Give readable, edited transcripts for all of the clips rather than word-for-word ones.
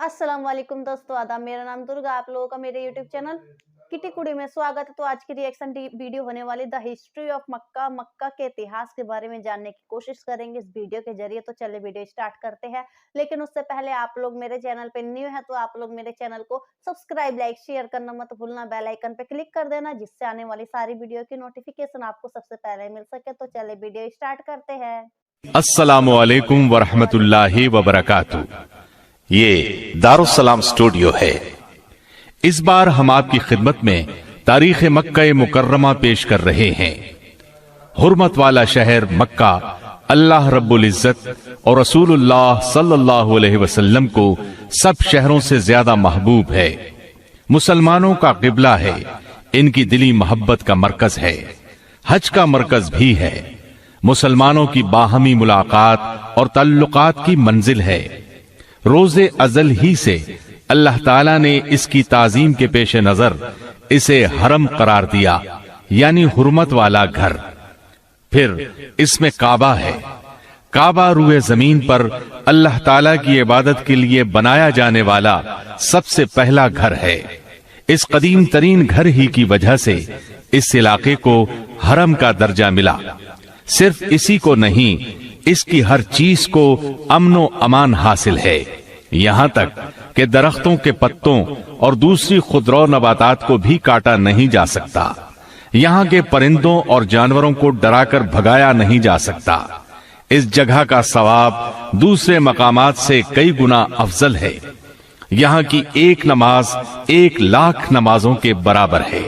अस्सलाम वालेकुम दोस्तों, आदाब। मेरा नाम दुर्गा, आप लोगों का मेरे यूट्यूब चैनल किटी कुड़ी में स्वागत है। तो आज की रिएक्शन वीडियो होने वाली द हिस्ट्री ऑफ मक्का, मक्का के इतिहास के बारे में जानने की कोशिश करेंगे इस वीडियो के जरिए। तो चलिए वीडियो स्टार्ट करते हैं। लेकिन उससे पहले आप लोग मेरे चैनल पे न्यू है तो आप लोग मेरे चैनल को सब्सक्राइब, लाइक, शेयर करना मत भूलना। बेल आइकन पे क्लिक कर देना जिससे आने वाली सारी वीडियो की नोटिफिकेशन आपको सबसे पहले मिल सके। तो चलिए वीडियो स्टार्ट करते हैं। अस्सलामु अलैकुम वरहमतुल्लाहि वबरकातुहू। ये दारुस्सलाम स्टूडियो है। इस बार हम आपकी खिदमत में तारीख मक्का मुकर्रमा पेश कर रहे हैं। हुर्मत वाला शहर मक्का अल्लाह रब्बुल इज्जत और रसूलुल्लाह सल्लल्लाहु अलैहि वसल्लम को सब शहरों से ज्यादा महबूब है। मुसलमानों का किबला है, इनकी दिली मोहब्बत का मरकज है, हज का मरकज भी है, मुसलमानों की बाहमी मुलाकात और ताल्लुकात की मंजिल है। रोज़े अज़ल ही से अल्लाह ताला ने इसकी ताज़ीम के पेश नजर इसे हरम करार दिया, यानी हुर्मत वाला घर। फिर इसमें काबा है। काबा रूए जमीन पर अल्लाह ताला की इबादत के लिए बनाया जाने वाला सबसे पहला घर है। इस कदीम तरीन घर ही की वजह से इस इलाके को हरम का दर्जा मिला। सिर्फ इसी को नहीं, इसकी हर चीज को अमनो अमान हासिल है। यहाँ तक कि दरख्तों के पत्तों और दूसरी खुदरौ नबातात को भी काटा नहीं जा सकता। यहाँ के परिंदों और जानवरों को डराकर भगाया नहीं जा सकता। इस जगह का सवाब दूसरे मकामात से कई गुना अफजल है। यहाँ की एक नमाज 1,00,000 नमाजों के बराबर है।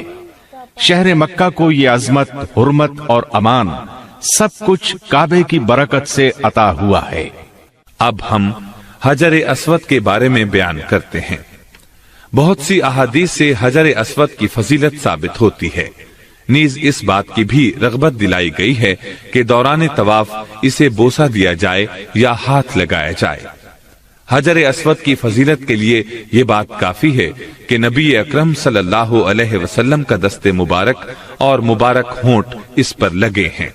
शहर मक्का को ये अजमत, हुर्मत और अमान सब कुछ काबे की बरकत से अता हुआ है। अब हम हजर अस्वद के बारे में बयान करते हैं। बहुत सी अहादीस से हजर अस्वद की फजीलत साबित होती है। नीज इस बात की भी रगबत दिलाई गई है कि दौरान तवाफ इसे बोसा दिया जाए या हाथ लगाया जाए। हजर अस्वद की फजीलत के लिए ये बात काफी है कि नबी अकरम सल्लल्लाहु अलैहि वसल्लम का दस्ते मुबारक और मुबारक होंठ इस पर लगे हैं।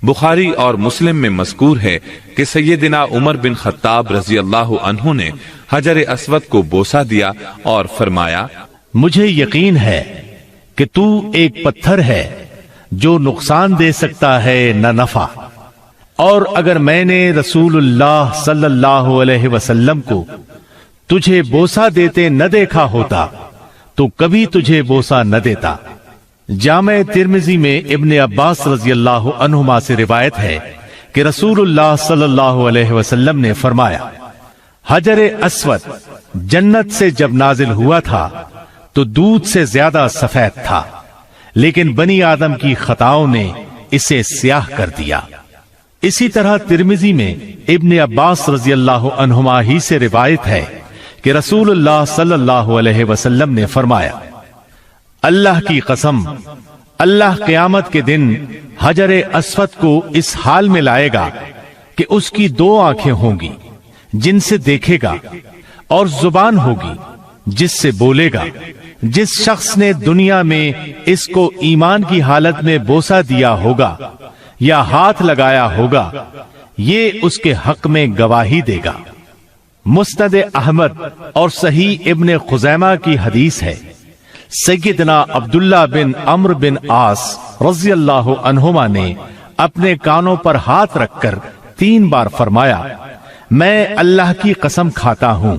बुखारी और मुस्लिम में मज़कूर है कि सैयदना उमर बिन खत्ताब रजी अल्लाह अन्हु ने हजर अस्वद को बोसा दिया और फरमाया, मुझे यकीन है कि तू एक पत्थर है जो नुकसान दे सकता है न नफा, और अगर मैंने रसूलुल्लाह सल्लल्लाहु अलैहि वसल्लम को तुझे बोसा देते न देखा होता तो कभी तुझे बोसा न देता। जामे तिर्मिजी में इब्ने अब्बास रजी अल्लाह अन्हुमा से रिवायत है कि रसूलुल्लाह सल्लल्लाहु अलैहि वसल्लम ने फरमाया, हजर अस्वद जन्नत से जब नाजिल हुआ था तो दूध से ज्यादा सफेद था, लेकिन बनी आदम की खताओं ने इसे स्याह कर दिया। इसी तरह तिर्मिजी में इब्ने अब्बास रजी अल्लाह अन्हुमा ही से रिवायत है कि रसूलुल्लाह सल्लल्लाहु अलैहि वसल्लम ने फरमाया, अल्लाह की कसम, अल्लाह क़यामत के दिन हजर अस्वद को इस हाल में लाएगा कि उसकी 2 आंखें होंगी जिनसे देखेगा, और जुबान होगी जिससे बोलेगा। जिस शख्स ने दुनिया में इसको ईमान की हालत में बोसा दिया होगा या हाथ लगाया होगा, ये उसके हक में गवाही देगा। मुस्नद अहमद और सही इब्ने खुज़ैमा की हदीस है, सैयदना अब्दुल्ला बिन अम्र बिन आस रज़ी अल्लाहु अन्हुमा ने अपने कानों पर हाथ रखकर 3 बार फरमाया, मैं अल्लाह की कसम खाता हूं,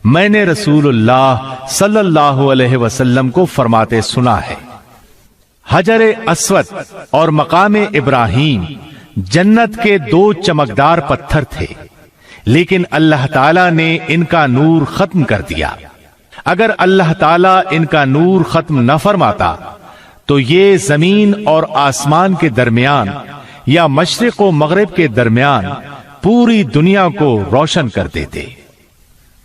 मैंने रसूलुल्लाह सल्लल्लाहु अलैहि वसल्लम को फरमाते सुना है, हजर अस्वद और मकाम इब्राहीम जन्नत के 2 चमकदार पत्थर थे, लेकिन अल्लाह ताला ने इनका नूर खत्म कर दिया। अगर अल्लाह ताला इनका नूर खत्म न फरमाता तो ये जमीन और आसमान के दरमियान या मशरिक व मगरिब के दरमियान पूरी दुनिया को रोशन कर देते।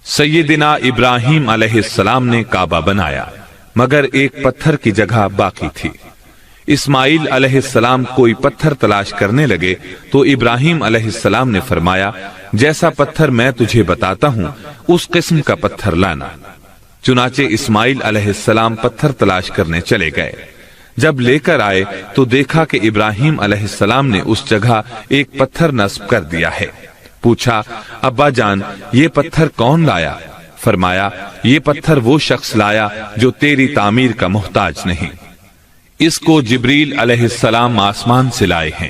सैयदना इब्राहीम अलैहिस्सलाम ने काबा बनाया, मगर एक पत्थर की जगह बाकी थी। इस्माइल अलैहिस्सलाम कोई पत्थर तलाश करने लगे तो इब्राहीम अलैहिस्सलाम ने फरमाया, जैसा पत्थर मैं तुझे बताता हूं उस किस्म का पत्थर लाना। चुनाचे इस्माइल अलैहिस्सलाम पत्थर तलाश करने चले गए। जब लेकर आए तो देखा कि इब्राहीम अलैहिस्सलाम ने उस जगह एक पत्थर नस्ब कर दिया है। पूछा, अब्बा जान ये पत्थर कौन लाया? فرمایا یہ پتھر وہ شخص لایا جو تیری تعمیر کا محتاج نہیں، اس کو جبریل علیہ السلام آسمان سے لائے ہیں۔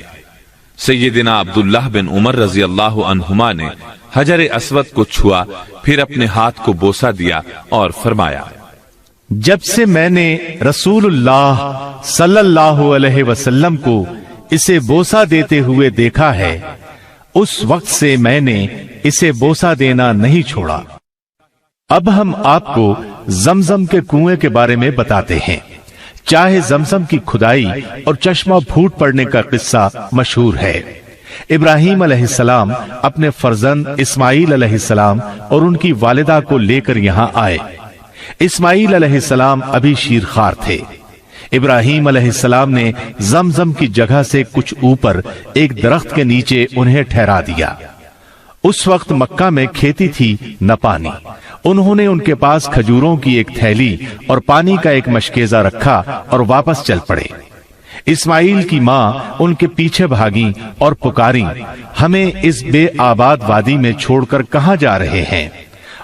سیدنا عبداللہ بن عمر رضی اللہ عنہما نے حجر اسود کو چھوا، پھر اپنے ہاتھ کو بوسہ دیا اور فرمایا جب سے میں نے رسول اللہ صلی اللہ علیہ وسلم کو اسے بوسہ دیتے ہوئے دیکھا ہے، اس وقت سے میں نے اسے بوسہ دینا نہیں چھوڑا۔ اب ہم آپ کو زمزم کے کنویں کے بارے میں بتاتے ہیں۔ چاہے زمزم کی کھدائی اور چشمہ پھوٹ پڑنے کا قصہ مشہور ہے۔ ابراہیم علیہ السلام اپنے فرزند اسماعیل علیہ السلام اور ان کی والدہ کو لے کر یہاں آئے۔ اسماعیل علیہ السلام ابھی شیرخوار تھے۔ ابراہیم علیہ السلام نے زمزم کی جگہ سے کچھ اوپر ایک درخت کے نیچے انہیں ٹھہرا دیا۔ اس وقت مکہ میں کھیتی تھی نہ پانی۔ انہوں نے ان کے پاس کھجوروں کی ایک تھیلی اور پانی کا ایک مشکیزہ رکھا اور واپس چل پڑے۔ اسماعیل کی ماں ان کے پیچھے بھاگیں اور پکاریں، ہمیں اس بے آباد وادی میں چھوڑ کر کہاں جا رہے ہیں؟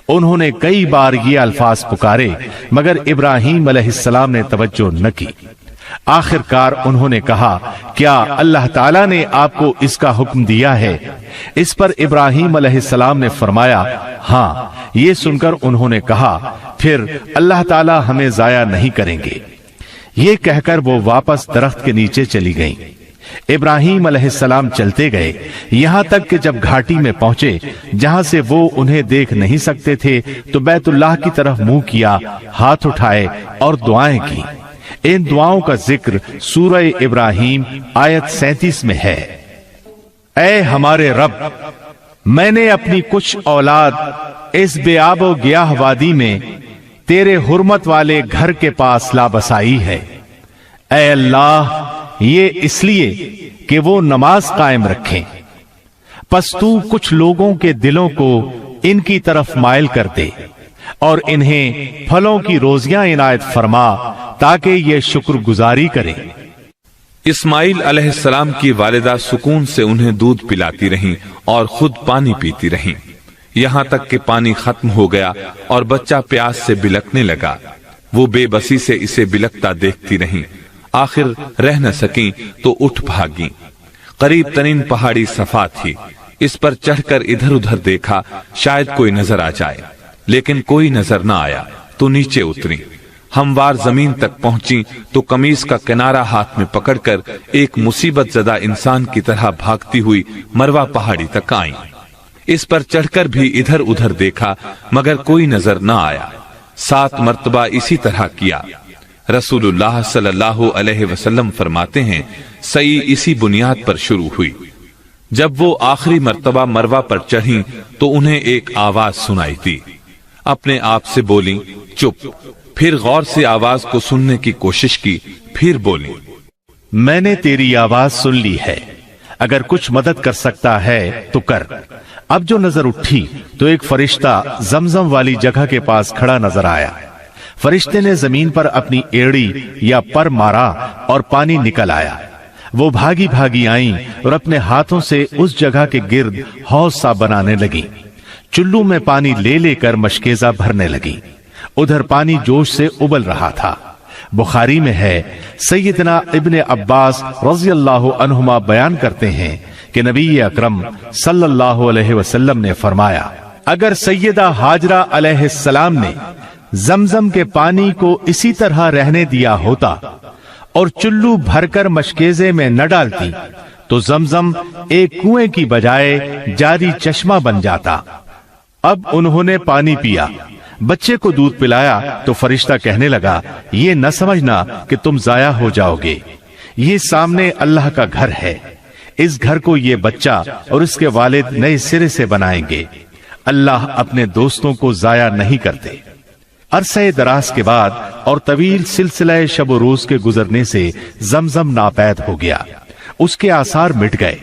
انہوں نے کئی بار یہ الفاظ پکارے مگر ابراہیم علیہ السلام نے توجہ نہ کی۔ آخر کار انہوں نے کہا، کیا اللہ تعالیٰ نے آپ کو اس کا حکم دیا ہے؟ اس پر ابراہیم علیہ السلام نے فرمایا، ہاں۔ یہ سن کر انہوں نے کہا، پھر اللہ تعالیٰ ہمیں ضائع نہیں کریں گے۔ یہ کہہ کر وہ واپس درخت کے نیچے چلی گئیں۔ ابراہیم علیہ السلام چلتے گئے، یہاں تک کہ جب گھاٹی میں پہنچے جہاں سے وہ انہیں دیکھ نہیں سکتے تھے تو بیت اللہ کی طرف منہ کیا، ہاتھ اٹھائے اور دعائیں کی۔ ان دعاؤں کا ذکر سورہ ابراہیم آیت 37 میں ہے۔ اے ہمارے رب، میں نے اپنی کچھ اولاد اس بے آب و گیاہ وادی میں تیرے حرمت والے گھر کے پاس لا بسائی ہے۔ اے اللہ، یہ اس لیے کہ وہ نماز قائم رکھیں، پس تو کچھ لوگوں کے دلوں کو ان کی طرف مائل کر دے اور انہیں پھلوں کی روزیاں عنایت فرما تاکہ یہ شکر گزاری کریں۔ اسماعیل علیہ السلام کی والدہ سکون سے انہیں دودھ پلاتی رہیں اور خود پانی پیتی رہیں، یہاں تک کہ پانی ختم ہو گیا اور بچہ پیاس سے بلکنے لگا۔ وہ بے بسی سے اسے بلکتا دیکھتی رہیں، آخر رہ نہ سکیں تو اٹھ بھاگیں۔ قریب ترین پہاڑی صفا تھی، اس پر چڑھ کر ادھر ادھر دیکھا شاید کوئی نظر آ جائے، لیکن کوئی نظر نہ آیا تو نیچے اتری۔ ہموار زمین تک پہنچی تو قمیص کا کنارہ ہاتھ میں پکڑ کر ایک مصیبت زدہ انسان کی طرح بھاگتی ہوئی مروہ پہاڑی تک آئیں۔ اس پر چڑھ کر بھی ادھر ادھر دیکھا مگر کوئی نظر نہ آیا۔ 7 مرتبہ اسی طرح کیا۔ رسول اللہ صلی اللہ علیہ وسلم فرماتے ہیں، سعی اسی بنیاد پر شروع ہوئی۔ جب وہ آخری مرتبہ مروہ پر چڑھیں تو انہیں ایک آواز سنائی دی۔ اپنے آپ سے بولیں، چپ۔ پھر غور سے آواز کو سننے کی کوشش کی، پھر بولیں، میں نے تیری آواز سن لی ہے، اگر کچھ مدد کر سکتا ہے تو کر۔ اب جو نظر اٹھی تو ایک فرشتہ زمزم والی جگہ کے پاس کھڑا نظر آیا۔ فرشتے نے زمین پر اپنی ایڑی یا پر مارا اور پانی نکل آیا۔ وہ بھاگی بھاگی آئیں اور اپنے ہاتھوں سے اس جگہ کے گرد حوض سا بنانے لگیں۔ چلو میں پانی لے لے کر مشکیزہ بھرنے لگیں۔ ادھر پانی جوش سے ابل رہا تھا۔ بخاری میں ہے، سیدنا ابن عباس رضی اللہ عنہما بیان کرتے ہیں کہ نبی اکرم صلی اللہ علیہ وسلم نے فرمایا، اگر سیدہ ہاجرہ علیہ السلام نے زمزم کے پانی کو اسی طرح رہنے دیا ہوتا اور چلو بھر کر مشکیزے میں نہ ڈالتی تو زمزم ایک کنویں کی بجائے جاری چشمہ بن جاتا۔ اب انہوں نے پانی پیا، بچے کو دودھ پلایا تو فرشتہ کہنے لگا، یہ نہ سمجھنا کہ تم ضائع ہو جاؤ گے، یہ سامنے اللہ کا گھر ہے، اس گھر کو یہ بچہ اور اس کے والد نئے سرے سے بنائیں گے۔ اللہ اپنے دوستوں کو ضائع نہیں کرتے۔ عرصہ دراز کے بعد اور طویل سلسلہ شب و روز کے گزرنے سے زمزم ناپید ہو گیا، اس کے آثار مٹ گئے۔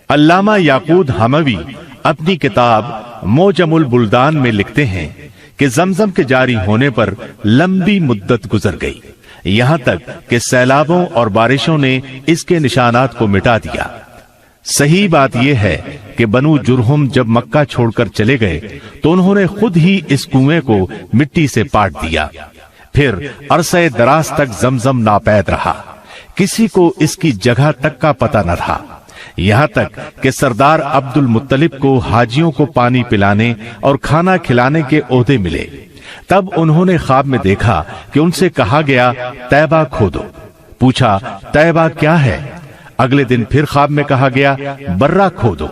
علامہ یاقوت حموی اپنی کتاب موجم البلدان میں لکھتے ہیں کہ زمزم کے جاری ہونے پر لمبی مدت گزر گئی، یہاں تک کہ سیلابوں اور بارشوں نے اس کے نشانات کو مٹا دیا۔ सही बात यह है कि बनु जुरहुम जब मक्का छोड़कर चले गए तो उन्होंने खुद ही इस कुएं को मिट्टी से पाट दिया। फिर अरसे दराज तक जमजम नापैद रहा, किसी को इसकी जगह तक का पता न था। यहाँ तक कि सरदार अब्दुल मुत्तलिब को हाजियों को पानी पिलाने और खाना खिलाने के ओहदे मिले। तब उन्होंने ख्वाब में देखा कि उनसे कहा गया तैबा खोदो। पूछा तैबा क्या है? अगले दिन फिर ख्वाब में कहा गया बर्रा खोदो।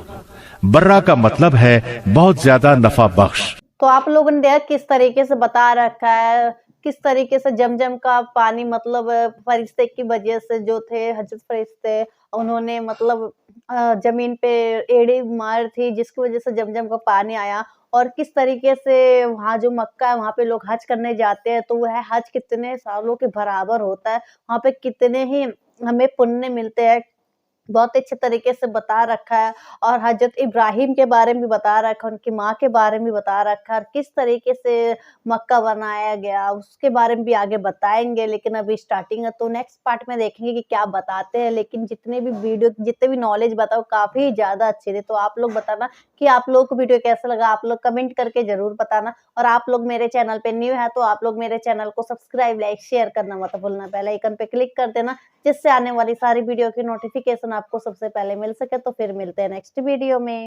बर्रा का मतलब है बहुत ज्यादा नफा बख्श। तो आप लोगों ने देखा किस तरीके से बता रखा है, किस तरीके से जमजम का पानी मतलब फरिश्ते की वजह से जो थे हजरत फरिश्ते उन्होंने मतलब जमीन पे एड़ी मार थी जिसकी वजह से जमजम का पानी आया। और किस तरीके से वहाँ जो मक्का है वहाँ पे लोग हज करने जाते हैं तो वह हज कितने सालों के बराबर होता है, वहाँ पे कितने ही हमें पुण्य मिलते हैं, बहुत अच्छे तरीके से बता रखा है। और हजरत इब्राहिम के बारे में भी बता रखा है, उनकी माँ के बारे में भी बता रखा है, किस तरीके से मक्का बनाया गया उसके बारे में भी आगे बताएंगे। लेकिन अभी स्टार्टिंग है तो नेक्स्ट पार्ट में देखेंगे कि क्या बताते हैं। लेकिन जितने भी नॉलेज बताओ काफी ज्यादा अच्छे थे। तो आप लोग बताना कि आप लोगों को वीडियो कैसा लगा, आप लोग कमेंट करके जरूर बताना। और आप लोग मेरे चैनल पे न्यू है तो आप लोग मेरे चैनल को सब्सक्राइब लाइक शेयर करना मत भूलना, बेल आइकन पे क्लिक कर देना जिससे आने वाली सारी वीडियो की नोटिफिकेशन आपको सबसे पहले मिल सके। तो फिर मिलते हैं नेक्स्ट वीडियो में।